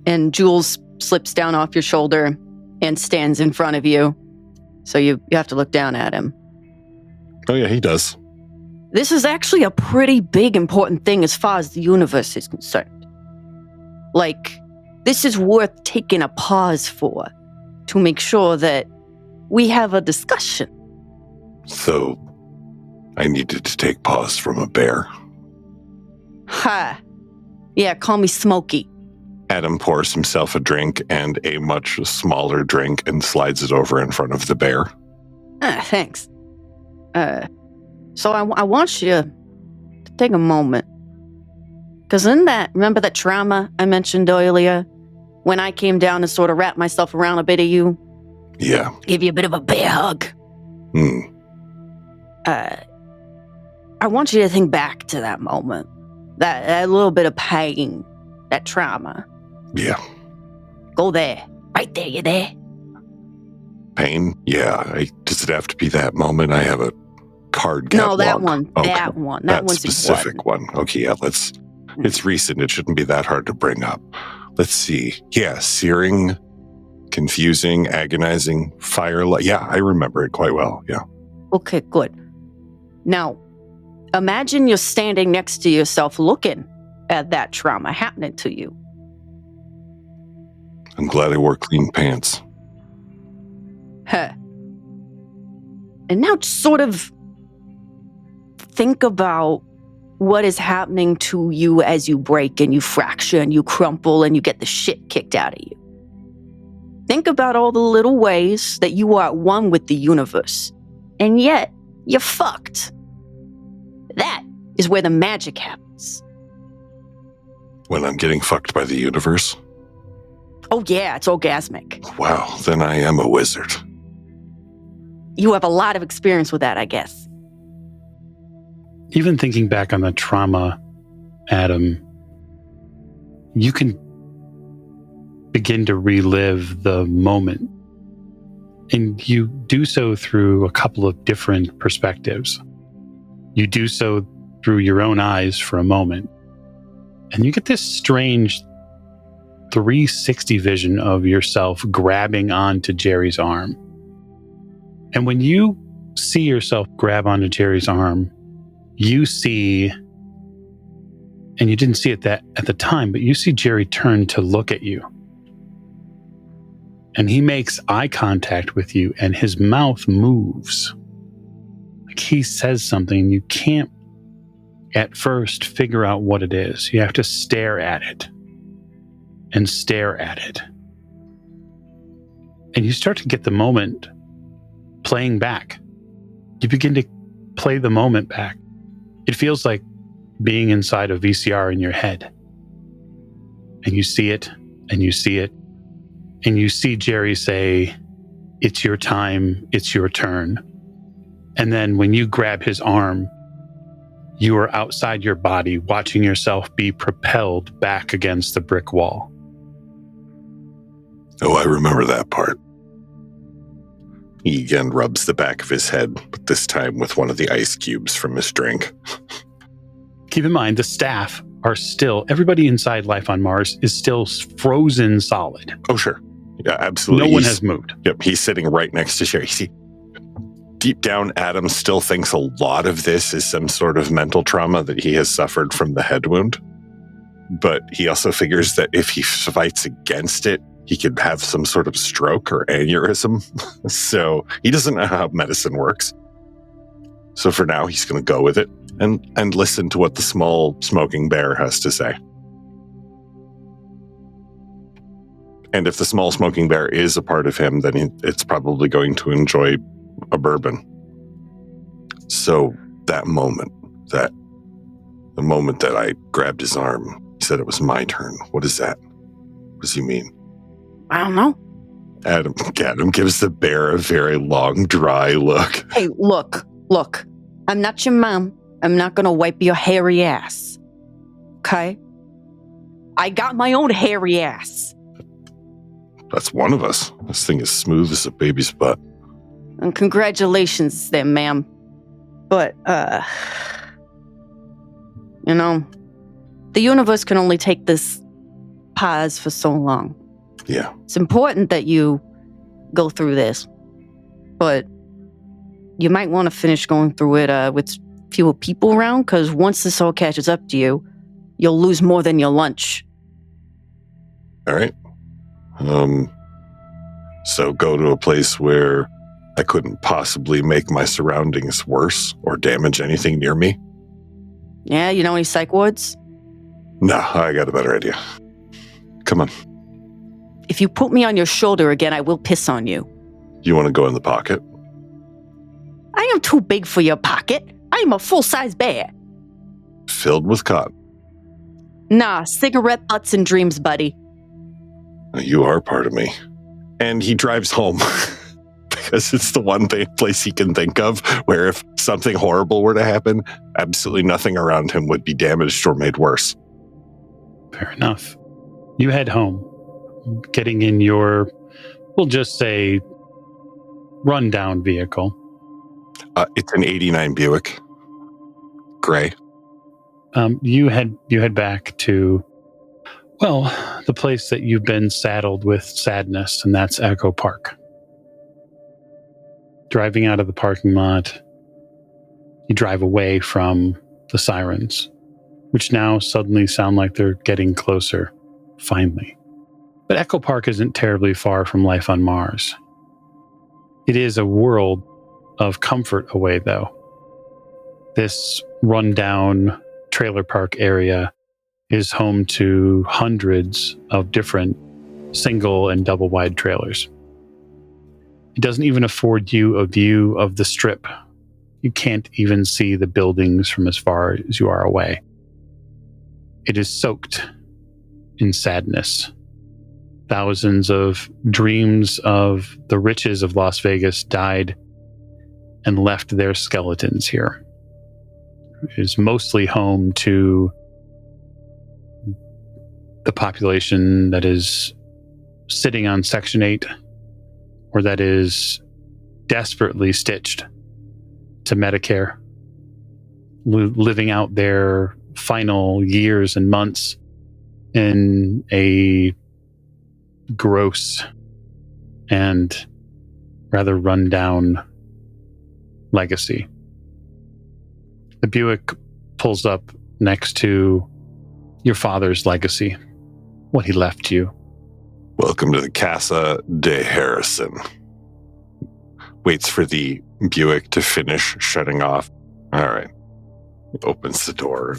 And Jules slips down off your shoulder and stands in front of you. So you have to look down at him. Oh yeah, he does. This is actually a pretty big, important thing as far as the universe is concerned. Like, this is worth taking a pause for to make sure that we have a discussion. So, I needed to take pause from a bear. Ha. Yeah, call me Smokey. Adam pours himself a drink and a much smaller drink and slides it over in front of the bear. Thanks. So I want you to take a moment. Because remember that trauma I mentioned earlier? When I came down and sort of wrapped myself around a bit of you? Yeah. Give you a bit of a bear hug. I want you to think back to that moment. That little bit of pain, that trauma. Yeah. Go there. Right there, you there? Pain? Yeah. Does it have to be that moment? I have a card No, that catalog. one. Okay. That one. That one's specific one. Okay, yeah, it's recent. It shouldn't be that hard to bring up. Let's see. Yeah, searing, confusing, agonizing, firelight. Yeah, I remember it quite well. Yeah. Okay, good. Now, imagine you're standing next to yourself looking at that trauma happening to you. I'm glad I wore clean pants. Huh. And now sort of think about what is happening to you as you break and you fracture and you crumple and you get the shit kicked out of you. Think about all the little ways that you are at one with the universe, and yet you're fucked. That is where the magic happens. When I'm getting fucked by the universe? Oh yeah, it's orgasmic. Wow, then I am a wizard. You have a lot of experience with that, I guess. Even thinking back on the trauma, Adam, you can begin to relive the moment. And you do so through a couple of different perspectives. You do so through your own eyes for a moment. And you get this strange 360 vision of yourself grabbing onto Jerry's arm. And when you see yourself grab onto Jerry's arm, you see, and you didn't see it at the time, but you see Jerry turn to look at you. And he makes eye contact with you, and his mouth moves. Like he says something, and you can't at first figure out what it is. You have to stare at it and stare at it. And you start to get the moment playing back. You begin to play the moment back. It feels like being inside a VCR in your head. And you see it, and you see it, and you see Jerry say, "It's your time, it's your turn." And then when you grab his arm, you are outside your body, watching yourself be propelled back against the brick wall. Oh, I remember that part. He again rubs the back of his head, but this time with one of the ice cubes from his drink. keep in mind the staff are still, everybody inside life on Mars is still frozen solid. Oh, sure. Yeah, absolutely. No one has moved. Yep, he's sitting right next to Sherry. See, deep down, Adam still thinks a lot of this is some sort of mental trauma that he has suffered from the head wound. But he also figures that if he fights against it, he could have some sort of stroke or aneurysm. So he doesn't know how medicine works. So for now, he's going to go with it and listen to what the small smoking bear has to say. And if the small smoking bear is a part of him, then it's probably going to enjoy a bourbon. So that moment, the moment that I grabbed his arm, he said it was my turn. What is that? What does he mean? I don't know. Adam gives the bear a very long, dry look. Hey, look. I'm not your mom. I'm not gonna wipe your hairy ass. Okay? I got my own hairy ass. That's one of us. This thing is smooth as a baby's butt. And congratulations there, ma'am. But, the universe can only take this pause for so long. Yeah. It's important that you go through this, but you might want to finish going through it with fewer people around, because once this all catches up to you, you'll lose more than your lunch. All right. So go to a place where I couldn't possibly make my surroundings worse or damage anything near me? Yeah, you know any psych wards? No, I got a better idea. Come on. If you put me on your shoulder again, I will piss on you. You want to go in the pocket? I am too big for your pocket. I am a full-size bear. Filled with cotton. Nah, cigarette butts and dreams, buddy. You are part of me. And he drives home because it's the one place he can think of where if something horrible were to happen, absolutely nothing around him would be damaged or made worse. Fair enough. You head home, getting in your, we'll just say, rundown vehicle. It's an 89 Buick. Gray. You head back to, well, the place that you've been saddled with sadness, and that's Echo Park. Driving out of the parking lot, you drive away from the sirens, which now suddenly sound like they're getting closer, finally. But Echo Park isn't terribly far from life on Mars. It is a world of comfort away, though. This rundown trailer park area is home to hundreds of different single and double wide trailers. It doesn't even afford you a view of the strip. You can't even see the buildings from as far as you are away. It is soaked in sadness. Thousands of dreams of the riches of Las Vegas died and left their skeletons here. It is mostly home to the population that is sitting on Section 8 or that is desperately stitched to Medicare, living out their final years and months in a gross and rather run-down legacy. The Buick pulls up next to your father's legacy, what he left you. Welcome to the Casa de Harrison. Waits for the Buick to finish shutting off. All right. Opens the door.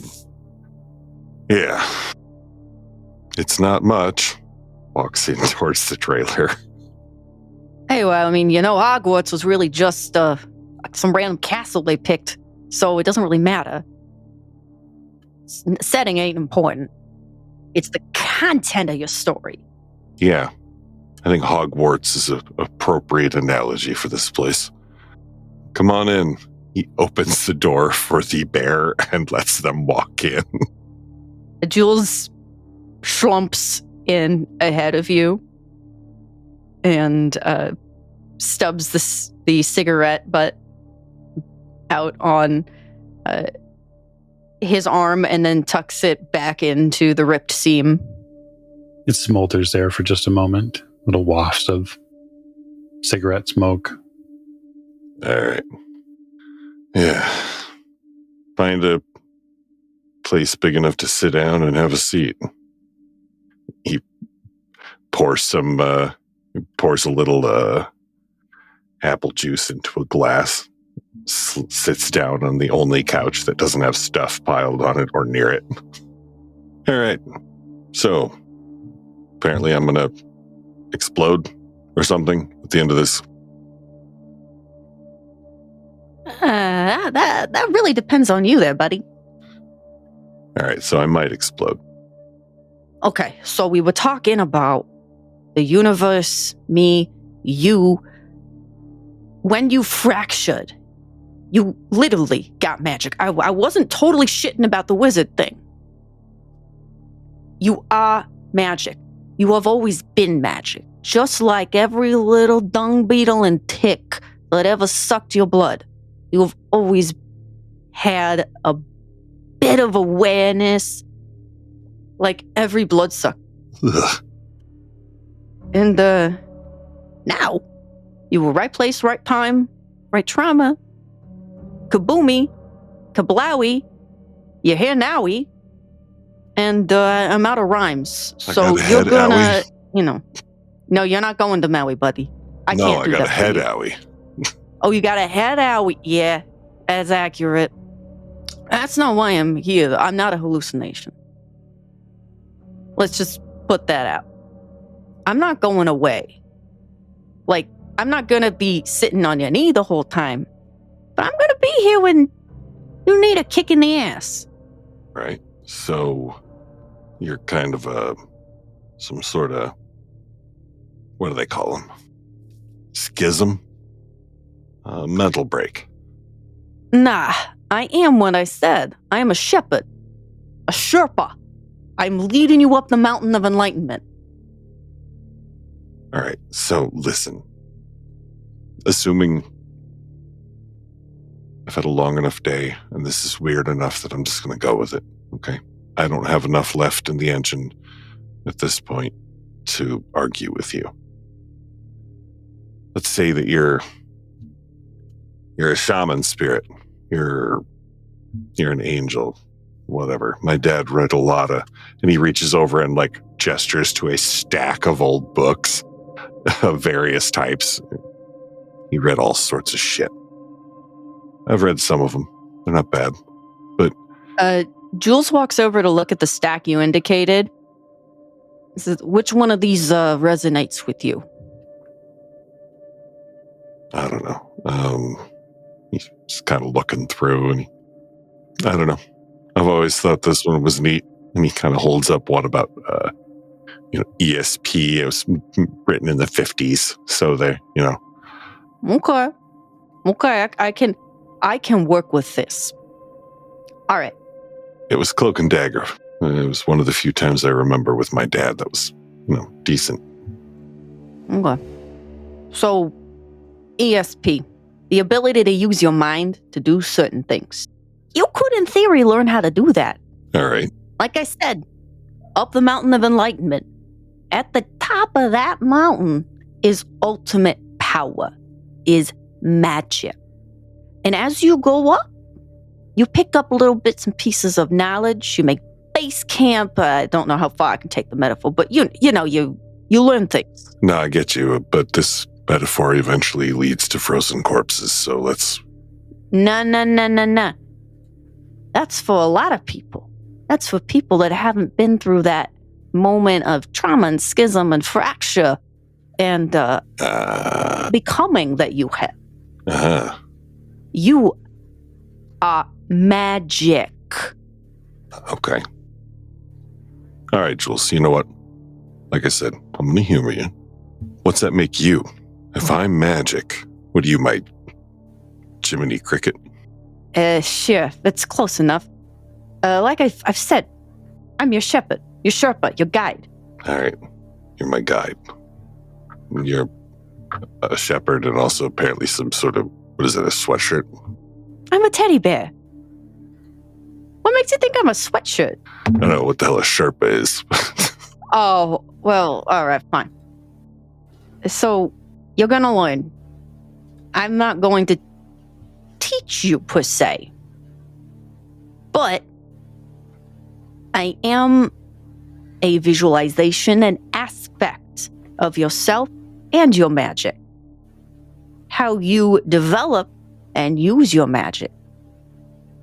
Yeah. It's not much. Walks in towards the trailer. Hey, well, I mean, Hogwarts was really just some random castle they picked, so it doesn't really matter. Setting ain't important. It's the content of your story. Yeah. I think Hogwarts is an appropriate analogy for this place. Come on in. He opens the door for the bear and lets them walk in. Jules slumps in ahead of you and stubs the cigarette butt out on his arm and then tucks it back into the ripped seam. It smolders there for just a moment. Little wafts of cigarette smoke. All right. Yeah. Find a place big enough to sit down and have a seat. He pours a little apple juice into a glass, sits down on the only couch that doesn't have stuff piled on it or near it. All right. So, apparently I'm going to explode or something at the end of this. That really depends on you there, buddy. All right, so I might explode. Okay, so we were talking about the universe, me, you. When you fractured, you literally got magic. I wasn't totally shitting about the wizard thing. You are magic. You have always been magic. Just like every little dung beetle and tick that ever sucked your blood. You have always had a bit of awareness, like every bloodsucker. Ugh. And now, you were right place, right time, right trauma. Kaboomy, kablowy, you're here nowy. And I'm out of rhymes. So you're gonna, no, you're not going to Maui, buddy. I can't do that. No, I got a head owie. Oh, you got a head owie. Yeah, that's accurate. That's not why I'm here. I'm not a hallucination. Let's just put that out. I'm not going away. Like, I'm not going to be sitting on your knee the whole time. But I'm going to be here when you need a kick in the ass. Right. So, you're kind of some sort of, what do they call them? Schism? Mental break. Nah, I am what I said. I am a shepherd. A Sherpa. I'm leading you up the mountain of enlightenment. All right, so listen. Assuming I've had a long enough day, and this is weird enough that I'm just going to go with it, okay? I don't have enough left in the engine at this point to argue with you. Let's say that you're a shaman spirit. You're an angel, whatever. My dad read a lot of, and he reaches over and like gestures to a stack of old books of various types. He read all sorts of shit. I've read some of them. They're not bad, but Jules walks over to look at the stack you indicated. Says, which one of these resonates with you? I don't know. He's just kind of looking through, and I don't know. I've always thought this one was neat, and he kind of holds up one about, ESP. It was written in the 50s, so they, Okay, I can work with this. All right. It was Cloak and Dagger. It was one of the few times I remember with my dad that was, decent. Okay. So, ESP, the ability to use your mind to do certain things. You could, in theory, learn how to do that. All right. Like I said, up the mountain of enlightenment. At the top of that mountain is ultimate power, is magic. And as you go up, you pick up little bits and pieces of knowledge. You make base camp. I don't know how far I can take the metaphor, but you learn things. No, I get you, but this metaphor eventually leads to frozen corpses, so let's... No. That's for a lot of people. That's for people that haven't been through that moment of trauma and schism and fracture and becoming that you have. Uh-huh. You are magic. Okay. All right, Jules, you know what? Like I said, I'm going to humor you. What's that make you? If I'm magic, what are you, my Jiminy Cricket? Sure, that's close enough. Like I've said, I'm your shepherd, your Sherpa, your guide. All right, you're my guide. You're a shepherd and also apparently some sort of, what is it, a sweatshirt? I'm a teddy bear. What makes you think I'm a sweatshirt? I don't know what the hell a Sherpa is. Oh, well, all right, fine. So, you're gonna learn. I'm not going to teach you, per se. But I am a visualization and aspect of yourself and your magic. How you develop and use your magic.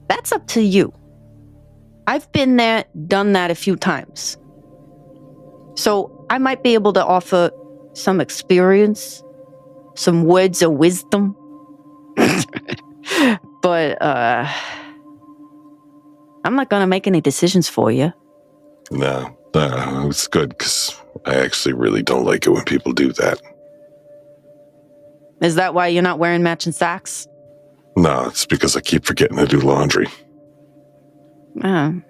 That's up to you. I've been there, done that a few times. So I might be able to offer some experience, some words of wisdom. But I'm not going to make any decisions for you. No, it's good because I actually really don't like it when people do that. Is that why you're not wearing matching socks? No, it's because I keep forgetting to do laundry. Well,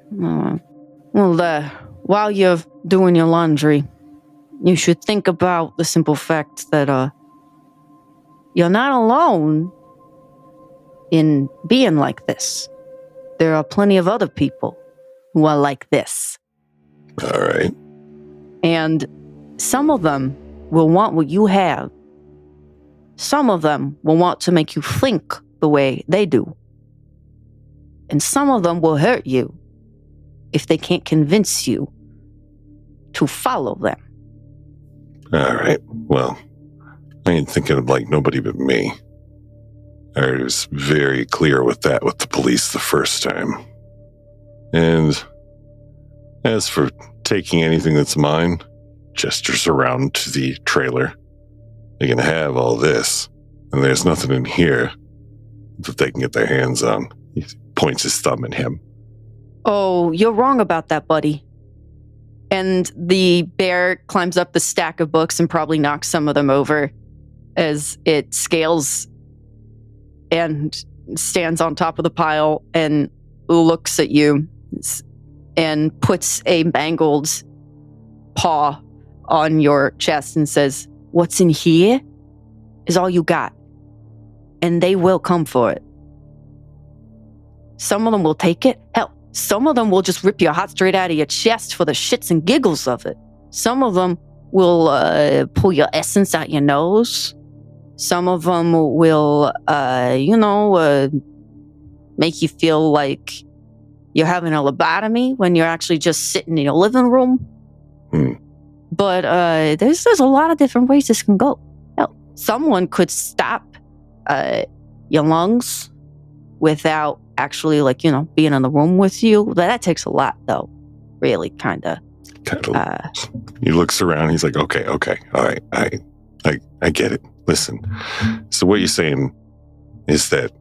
while you're doing your laundry, you should think about the simple fact that you're not alone in being like this. There are plenty of other people who are like this. All right. And some of them will want what you have. Some of them will want to make you think the way they do. And some of them will hurt you if they can't convince you to follow them. All right. Well, I ain't thinking of like nobody but me. I was very clear with that with the police the first time. And as for taking anything that's mine, gestures around to the trailer. They can have all this, and there's nothing in here that they can get their hands on. He points his thumb at him. Oh, you're wrong about that, buddy. And the bear climbs up the stack of books and probably knocks some of them over as it scales and stands on top of the pile and looks at you and puts a mangled paw on your chest and says, "What's in here is all you got. And they will come for it. Some of them will take it. Hell, some of them will just rip your heart straight out of your chest for the shits and giggles of it. Some of them will pull your essence out your nose. Some of them will, make you feel like you're having a lobotomy when you're actually just sitting in your living room. But there's a lot of different ways this can go. Hell, someone could stop your lungs without actually, being in the room with you. But that takes a lot, though. Really, kind of. He looks around. He's like, okay, all right, I get it. Listen, so what you're saying is that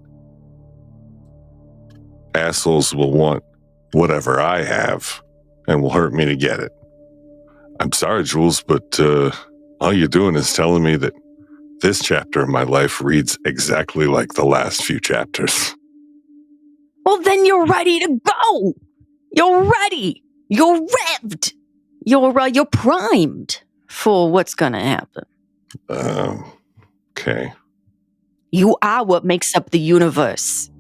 assholes will want whatever I have and will hurt me to get it. I'm sorry, Jules, but all you're doing is telling me that this chapter of my life reads exactly like the last few chapters. Well, then you're ready to go. You're ready. You're revved. You're primed for what's going to happen. Okay. You are what makes up the universe.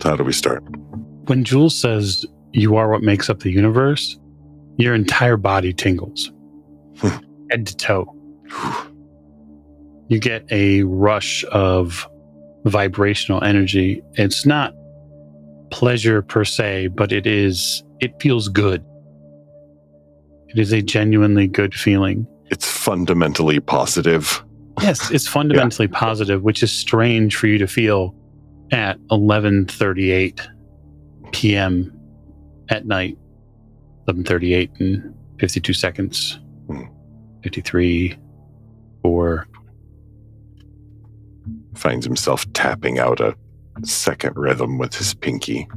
So how do we start? When Jules says you are what makes up the universe, your entire body tingles, head to toe. You get a rush of vibrational energy. It's not pleasure per se, but it feels good. It is a genuinely good feeling. It's fundamentally positive. Yes, it's fundamentally positive, which is strange for you to feel at 11:38 p.m. at night. 11:38 and 52 seconds. 53, 4. Finds himself tapping out a second rhythm with his pinky.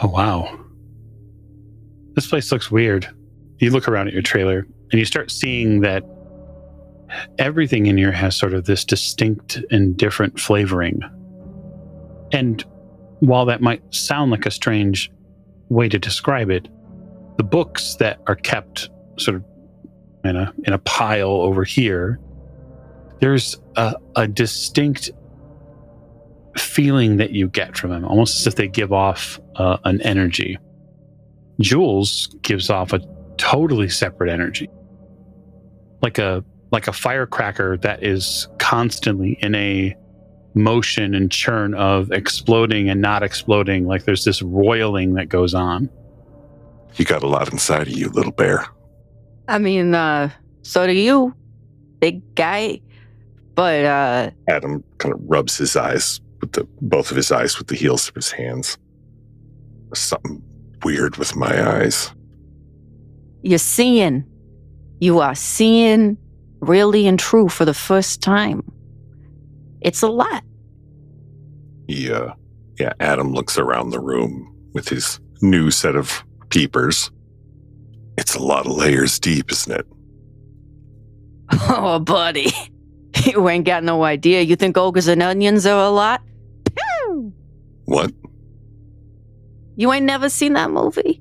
Oh, wow. This place looks weird. You look around at your trailer and you start seeing that everything in here has sort of this distinct and different flavoring. And while that might sound like a strange way to describe it, the books that are kept sort of in a pile over here, there's a distinct feeling that you get from him, almost as if they give off an energy. Jules gives off a totally separate energy, like a firecracker that is constantly in a motion and churn of exploding and not exploding. Like there's this roiling that goes on. You got a lot inside of you, little bear. I mean, so do you, big guy. But Adam kind of rubs his eyes with both of his eyes with the heels of his hands. Something weird with my eyes. you are seeing really and true for the first time. It's a lot. Adam looks around the room with his new set of peepers. It's a lot of layers deep, isn't it? Oh, buddy. You ain't got no idea. You think ogres and onions are a lot? Pew! What? You ain't never seen that movie?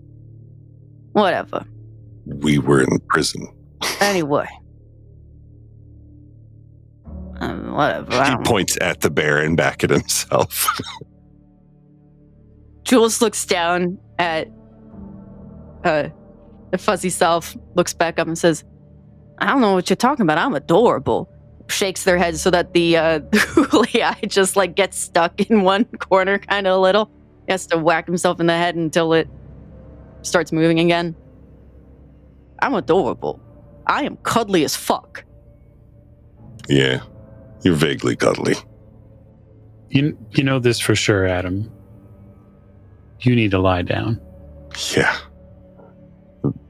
Whatever. We were in prison. Anyway. Whatever. He points at the bear and back at himself. Jules looks down at the fuzzy self, looks back up and says, I don't know what you're talking about. I'm adorable. Shakes their head so that the googly eye just like gets stuck in one corner kind of a little. He has to whack himself in the head until it starts moving again. I'm adorable. I am cuddly as fuck. Yeah, you're vaguely cuddly. You know this for sure, Adam. You need to lie down. Yeah.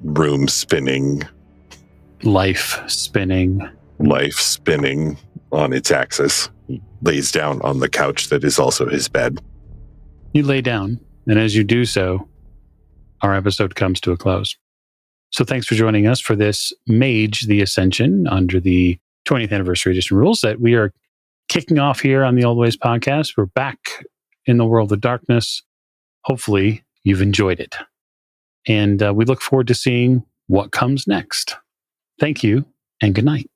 Room spinning. Life spinning. Life spinning on its axis. He lays down on the couch that is also his bed. You lay down, and as you do so, our episode comes to a close. So thanks for joining us for this Mage, the Ascension, under the 20th Anniversary Edition rules that we are kicking off here on the Old Ways podcast. We're back in the world of darkness. Hopefully, you've enjoyed it. And we look forward to seeing what comes next. Thank you, and good night.